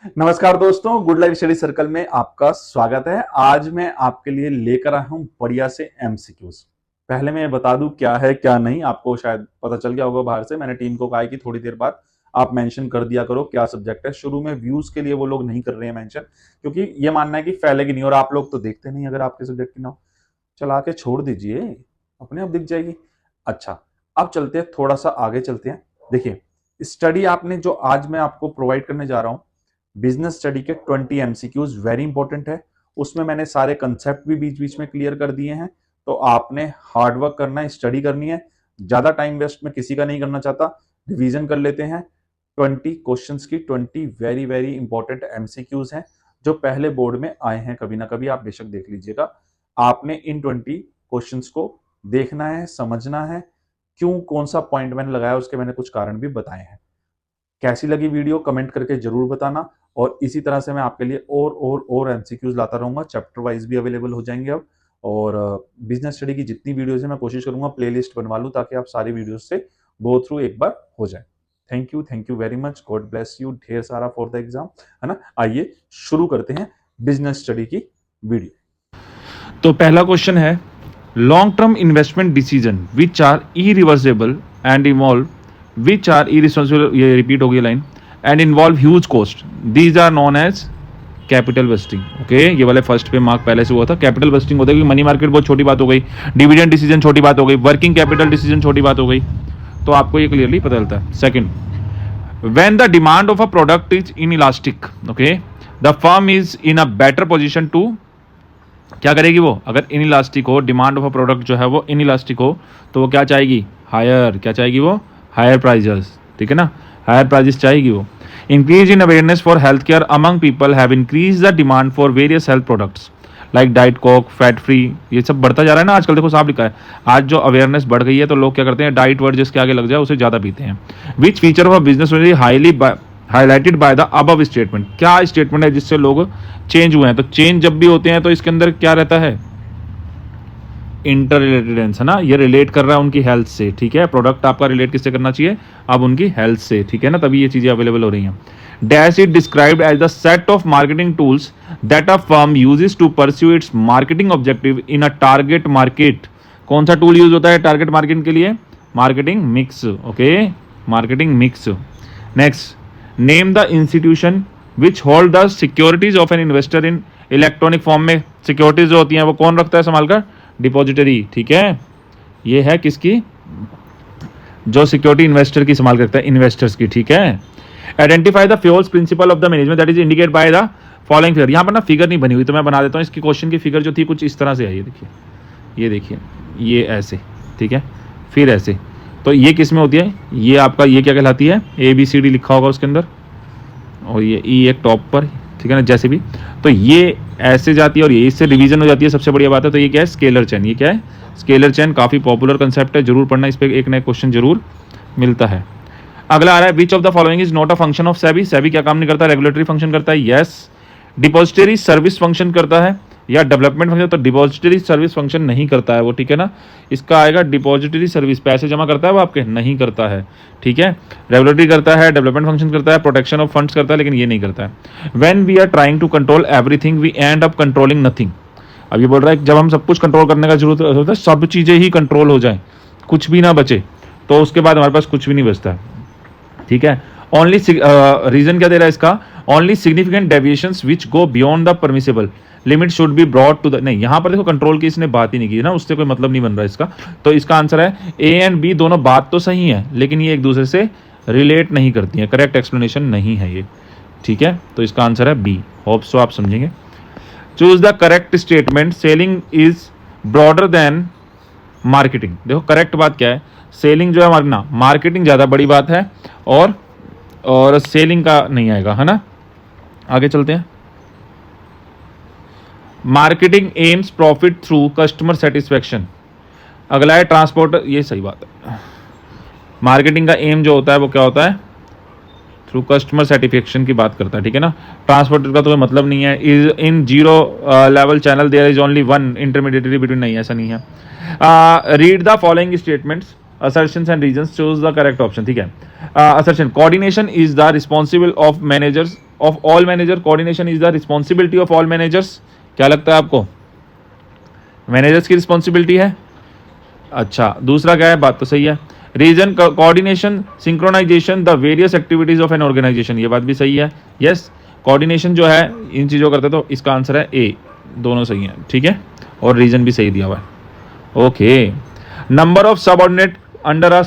नमस्कार दोस्तों, good life study circle में आपका स्वागत है। आज मैं आपके लिए लेकर आया हूं बढ़िया से एमसीक्यूज। पहले मैं बता दूं क्या है क्या नहीं, आपको शायद पता चल गया होगा बाहर से। मैंने टीम को कहा है कि थोड़ी देर बाद आप मेंशन कर दिया करो क्या सब्जेक्ट है। शुरू में व्यूज के लिए वो लोग नहीं कर रहे हैं मेंशन, क्योंकि ये मानना है कि फैलेगी नहीं और आप लोग तो देखते नहीं अगर आपके सब्जेक्ट की ना हो। चला के छोड़ दीजिए, अपने आप दिख जाएगी। अच्छा, अब चलते हैं, थोड़ा सा आगे चलते हैं। देखिए, स्टडी आपने जो आज मैं आपको प्रोवाइड करने जा रहा हूं, बिजनेस स्टडी के 20 एमसीक्यूज वेरी इंपॉर्टेंट है। उसमें मैंने सारे कंसेप्ट भी बीच बीच में क्लियर कर दिए हैं। तो आपने हार्डवर्क करना है, स्टडी करनी है। ज्यादा टाइम वेस्ट मैं किसी का नहीं करना चाहता। रिवीजन कर लेते हैं। 20 क्वेश्चंस की 20 वेरी वेरी इंपॉर्टेंट एमसीक्यूज हैं जो पहले बोर्ड में आए हैं कभी ना कभी, आप बेशक देख लीजिएगा। आपने इन 20 क्वेश्चंस को देखना है, समझना है। क्यों, कौन सा पॉइंट मैंने लगाया, उसके मैंने कुछ कारण भी बताए हैं। कैसी लगी वीडियो कमेंट करके जरूर बताना। और इसी तरह से मैं आपके लिए और एमसीक्यूज लाता रहूंगा। चैप्टर वाइज भी अवेलेबल हो जाएंगे अब। और बिजनेस स्टडी की जितनी वीडियोज है मैं कोशिश करूंगा प्लेलिस्ट बनवा लूं ताकि आप सारी वीडियोज से गो थ्रू एक बार हो जाए। Thank you very much, God bless you ढेर सारा फॉर द एग्जाम, है ना। आइए शुरू करते हैं बिजनेस स्टडी की वीडियो। तो पहला क्वेश्चन है, long term investment decision which are irreversible and evolve which are irresponsible, ये रिपीट हो गई line, and involve huge cost, these are known as capital wasting. Okay, ये वाले फर्स्ट पे मार्क पहले से हुआ था। कैपिटल वेस्टिंग होता है कि मनी मार्केट बहुत छोटी बात हो गई, डिविडेंड डिसीजन छोटी बात हो गई, वर्किंग कैपिटल डिसीजन छोटी बात हो गई। तो आपको ये क्लियरली पता चलता है। Second, when the demand of a product is inelastic, okay, the firm is in a better position to, क्या करेगी वो, अगर इनइलास्टिक हो, डिमांड ऑफ अ प्रोडक्ट जो है वो इनइलास्टिक हो, तो वो क्या चाहेगी, हायर, क्या चाहेगी वो, हायर प्राइजेस। ठीक है ना, हायर प्राइजेस चाहेगी वो। Increase in awareness for health care among people have increase the demand for various health products like diet Coke, fat free, ये सब बढ़ता जा रहा है ना आजकल। देखो साफ लिखा है, आज जो अवेयरनेस बढ़ गई है तो लोग क्या करते हैं, डाइट वर्ड जिसके आगे लग जाए उसे ज़्यादा पीते हैं। Which feature of a business highly highlighted by the above statement, क्या स्टेटमेंट है जिससे लोग चेंज हुए हैं। तो चेंज जब भी होते हैं तो इसके अंदर क्या रहता है, इंटर रिलेटेडेंस, है ना, ये रिलेट कर रहा है उनकी हेल्थ से। ठीक है, प्रोडक्ट आपका रिलेट किससे करना चाहिए, अब उनकी हेल्थ से। ठीक है ना, तभी ये चीजें अवेलेबल हो रही हैं। Dash it described as the set of marketing tools that a firm uses to pursue its marketing objective in a target market. कौन सा टूल यूज होता है टारगेट मार्केट के लिए, marketing mix. Okay, marketing mix. Next, name the institution which hold the securities of an investor in electronic form में। Securities जो होती हैं वो कौन रखता है संभाल कर, डिपॉजिटरी। ठीक है, ये है किसकी, जो सिक्योरिटी इन्वेस्टर की संभाल करता है, इन्वेस्टर्स की। ठीक है, identify the fuels principle of the management that is indicate by the following figure. यहाँ पर ना फिगर नहीं बनी हुई तो मैं बना देता हूँ। इसकी क्वेश्चन की फिगर जो थी कुछ इस तरह से है, ये देखिए, ये देखिए, ये ऐसे। ठीक है, फिर ऐसे। तो ये किस में होती है, ये आपका, ये क्या कहलाती है, ABCD लिखा होगा उसके अंदर, और ये E एक टॉप पर। ठीक है ना, जैसे भी। तो ये ऐसे जाती है और ये इससे डिवीजन हो जाती है, सबसे बढ़िया बात है। तो ये क्या है, स्केलर चेन। ये क्या है, स्केलर चेन, काफ़ी पॉपुलर कंसेप्ट है, जरूर पढ़ना, इस पर एक नया क्वेश्चन जरूर मिलता है। अगला आ रहा है, which of the following is not a function of SEBI. SEBI क्या काम नहीं करता, रेगुलेटरी फंक्शन करता है। यस। डिपॉजिटरी सर्विस फंक्शन करता है या डेवलपमेंट फंक्शन, तो डिपॉजिटरी सर्विस फंक्शन नहीं करता है वो। ठीक है ना, इसका आएगा डिपॉजिटरी सर्विस, पैसे जमा करता है वो आपके, नहीं करता है। ठीक है, रेगुलेटरी करता है, डेवलपमेंट फंक्शन करता है, प्रोटेक्शन ऑफ फंड्स करता है, लेकिन ये नहीं करता है। When we are trying to control everything we end up controlling nothing. अब ये बोल रहा है जब हम सब कुछ कंट्रोल करने का जरूरत होता है, सब चीज़ें ही कंट्रोल हो जाए, कुछ भी ना बचे, तो उसके बाद हमारे पास कुछ भी नहीं बचता है। ठीक है, ओनली रीजन क्या दे रहा है इसका, only significant deviations which go beyond the permissible limit should be brought to the, नहीं यहाँ पर देखो कंट्रोल की इसने बात ही नहीं की ना, उससे कोई मतलब नहीं बन रहा इसका। तो इसका आंसर है A एंड B, दोनों बात तो सही है लेकिन ये एक दूसरे से रिलेट नहीं करती हैं, करेक्ट एक्सप्लेनेशन नहीं है ये। ठीक है, तो इसका आंसर है B। होप सो आप समझेंगे। Choose the correct statement, selling is broader then marketing. देखो करेक्ट बात क्या है, सेलिंग जो है ना, मार्केटिंग ज़्यादा बड़ी बात है, और सेलिंग का नहीं आएगा, है ना। आगे चलते हैं। Marketing AIIMS profit through customer satisfaction. अगला है ट्रांसपोर्ट, ये सही बात है। मार्केटिंग का एम जो होता है वो क्या होता है, थ्रू कस्टमर सेटिस्फेक्शन की बात करता है। ठीक है ना, ट्रांसपोर्टर का तो कोई मतलब नहीं है। Is in zero level channel there is only one intermediary between, नहीं ऐसा नहीं है। Read the following statements assertions and reasons, choose the correct option. ठीक है. Assertion, coordination is the responsible of managers of all manager. Coordination is the responsibility of all managers. क्या लगता है आपको? मैनेजर्स की रिस्पॉन्सिबिलिटी है. अच्छा, दूसरा क्या है? बात तो सही है. Reason, coordination, synchronization the various activities of an organization. ये बात भी सही है. यस, कोऑर्डिनेशन जो है इन चीज़ों करते, तो इसका आंसर है ए. दोनों सही हैं. ठीक है, और रीजन भी सही दिया हुआ है. Okay. Number of subordinate under a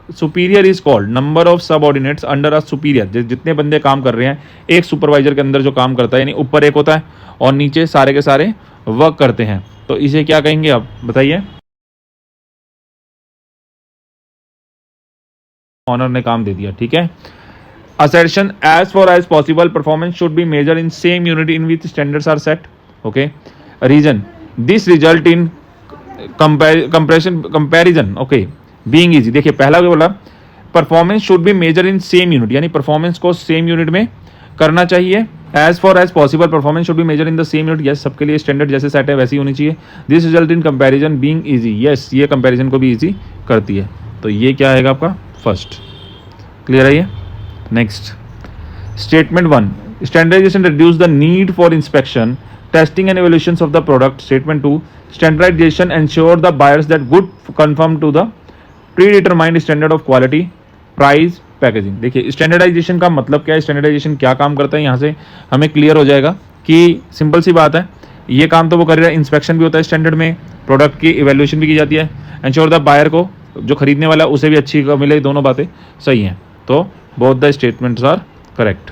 superior is called. Number of subordinates under a superior, जितने बंदे काम कर रहे हैं एक सुपरवाइजर के अंदर जो काम करता है, यानी ऊपर एक होता है और नीचे सारे के सारे वर्क करते हैं, तो इसे क्या कहेंगे आप बताइए? ऑनर ने काम दे दिया. ठीक है. Assertion, as far as possible performance should be measured in same unit in which standards are set. Okay. Reason, this result in comparison. Okay, being easy. देखिए पहला क्या बोला, performance should be measure in same unit, यानी performance को same unit में करना चाहिए. As far as possible performance should be measure in the same unit. Yes, सबके लिए स्टैंडर्ड जैसे सेट है वैसी होनी चाहिए. This result in comparison being easy. Yes, ये कंपैरिजन को भी इजी करती है. तो ये क्या आएगा आपका? फर्स्ट. क्लियर है ये? Next, statement 1, standardization reduce the need for inspection, testing and evaluations of the product. Statement 2, standardization ensure the buyers that good conform to the predetermined standard of quality, price, packaging. देखिए standardization का मतलब क्या है, standardisation क्या काम करता है, यहाँ से हमें क्लियर हो जाएगा कि सिंपल सी बात है, ये काम तो वो कर रहा है. इंस्पेक्शन भी होता है स्टैंडर्ड में, प्रोडक्ट की इवेल्यूएशन भी की जाती है, एंश्योर द बायर को, जो खरीदने वाला उसे भी अच्छी मिले. दोनों बातें सही हैं, तो both the statements are correct.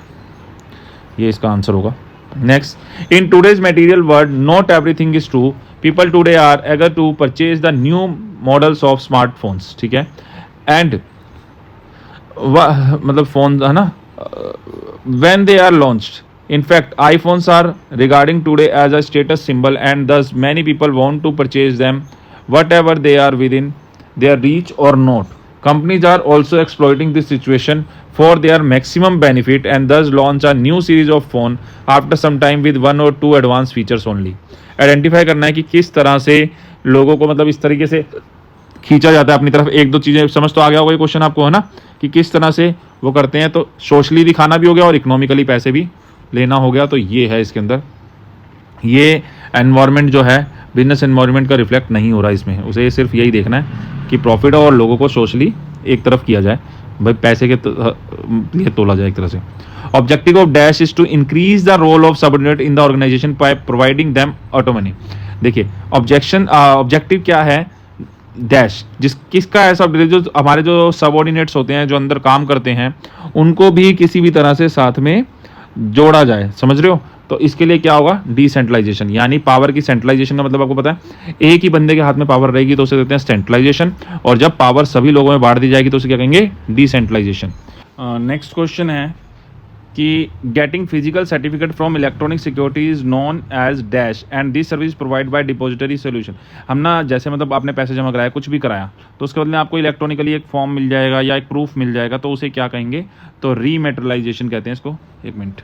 ये इसका आंसर होगा. Next, in today's material world not everything is true. People today are eager to purchase the new models of smartphones. ठीक है. एंड मतलब फोन है ना, when they are launched. In fact, iPhones are regarding today as a status symbol, and thus many people want to purchase them, whatever they are within their reach or not. Companies are also exploiting this situation for their maximum benefit, and thus launch a new series of phone after some time with 1 or 2 advanced features only. Identify करना है कि किस तरह से लोगों को मतलब इस तरीके से खींचा जाता है अपनी तरफ. एक दो चीज़ें समझ तो आ गया होगा ये क्वेश्चन आपको, है ना, कि किस तरह से वो करते हैं. तो सोशली दिखाना भी हो गया और इकोनॉमिकली पैसे भी लेना हो गया. तो ये है इसके अंदर, ये एनवायरनमेंट जो है बिजनेस एनवायरनमेंट का रिफ्लेक्ट नहीं हो रहा है इसमें. उसे सिर्फ यही देखना है कि प्रॉफिट और लोगों को सोशली एक तरफ किया जाए, भाई पैसे के लिए तोला जाए एक तरह से. Objective of dash is to increase the role of subordinate in the organization by providing them autonomy. देखिए ऑब्जेक्टिव क्या है, डैश, किसका ऐसा जो हमारे जो सबऑर्डिनेट्स होते हैं जो अंदर काम करते हैं उनको भी किसी भी तरह से साथ में जोड़ा जाए. समझ रहे हो? तो इसके लिए क्या होगा, डिसेंट्रलाइजेशन, यानी पावर की सेंट्रलाइजेशन का मतलब आपको पता है, एक ही बंदे के हाथ में पावर रहेगी तो उसे कहते हैं सेंट्रलाइजेशन, और जब पावर सभी लोगों में बांट दी जाएगी तो उसे क्या कहेंगे, डिसेंट्रलाइजेशन. नेक्स्ट क्वेश्चन है कि getting physical certificate from electronic security is known as dash and this service provide by depository solution. हम ना जैसे मतलब आपने पैसे जमा कराया, कुछ भी कराया, तो उसके बदले आपको इलेक्ट्रॉनिकली एक फॉर्म मिल जाएगा या एक प्रूफ मिल जाएगा, तो उसे क्या कहेंगे, तो रीमेटेरियलाइजेशन कहते हैं इसको. एक मिनट,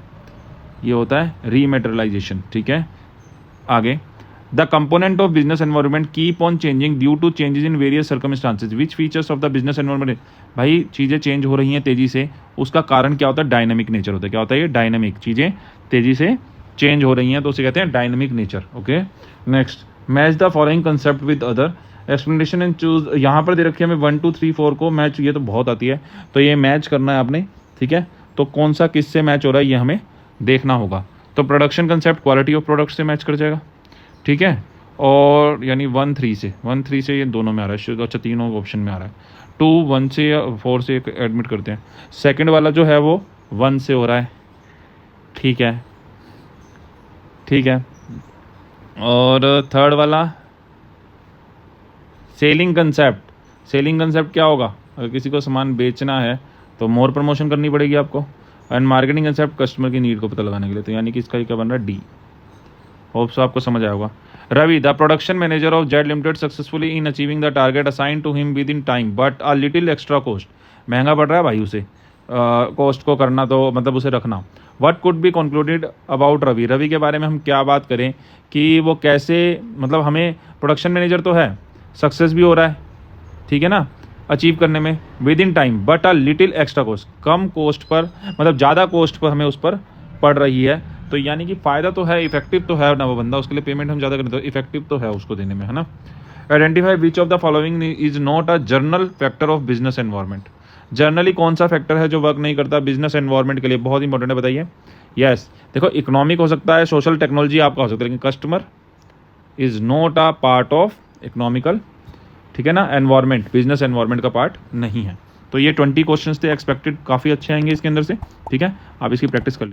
ये होता है रीमेटेरियलाइजेशन. ठीक है. आगे, the component of business environment keep on changing due to changes in various circumstances. Which features of the business environment. भाई चीज़ें चेंज हो रही हैं तेजी से, उसका कारण क्या होता है, डायनामिक नेचर होता है. क्या होता है ये, डायनामिक. चीज़ें तेजी से चेंज हो रही हैं तो उसे कहते हैं dynamic nature. Okay. Next, match the following concept with other explanation and choose. यहाँ पर दे रखी है हमें 1 2 3 4 को मैच, ये तो बहुत आती है, तो ये मैच करना है आपने. ठीक है. तो कौन सा किससे मैच हो रहा है ये हमें देखना होगा. तो production concept quality of product से मैच कर जाएगा. ठीक है. और यानी 1 3 से ये दोनों में आ रहा है. अच्छा, तीनों ऑप्शन में आ रहा है. 2 1 से या 4 से एडमिट करते हैं. सेकंड वाला जो है वो 1 से हो रहा है. ठीक है. ठीक है. और थर्ड वाला सेलिंग कंसेप्ट क्या होगा, अगर किसी को सामान बेचना है तो मोर प्रमोशन करनी पड़ेगी आपको. एंड मार्केटिंग कंसेप्ट कस्टमर की नीड को पता लगाने के लिए, तो यानी कि इसका क्या बन रहा है, डी. होप्स आपको समझ आया होगा. Ravi, the production manager of Z limited successfully in achieving the target assign to him with in time but a little extra cost. महंगा पड़ रहा है भाई उसे कॉस्ट को करना, तो मतलब उसे रखना. What could be concluded about Ravi के बारे में हम क्या बात करें कि वो कैसे, मतलब हमें प्रोडक्शन मैनेजर तो है, सक्सेस भी हो रहा है, ठीक है ना, अचीव करने में with in time but a little extra cost, come cost per, मतलब ज़्यादा कॉस्ट पर हमें उस पर पड़ रही है। तो यानी कि फ़ायदा तो है, इफेक्टिव तो है ना वो बंदा, उसके लिए पेमेंट हम ज़्यादा करें तो इफेक्टिव तो है उसको देने में, है ना। Identify which of the following is not a journal factor of business environment. Generally कौन सा फैक्टर है जो वर्क नहीं करता बिजनेस एनवायरनमेंट के लिए, बहुत इंपॉर्टेंट है, बताइए। यस देखो, इकोनॉमिक हो सकता है, सोशल टेक्नोलॉजी आपका हो सकता है, लेकिन customer is not a part of economical, ठीक है ना, एनवायरनमेंट, बिजनेस एनवायरनमेंट का पार्ट नहीं है। तो ये 20 क्वेश्चंस थे एक्सपेक्टेड, काफ़ी अच्छे आएंगे इसके अंदर से, ठीक है। आप इसकी प्रैक्टिस कर लीजिए।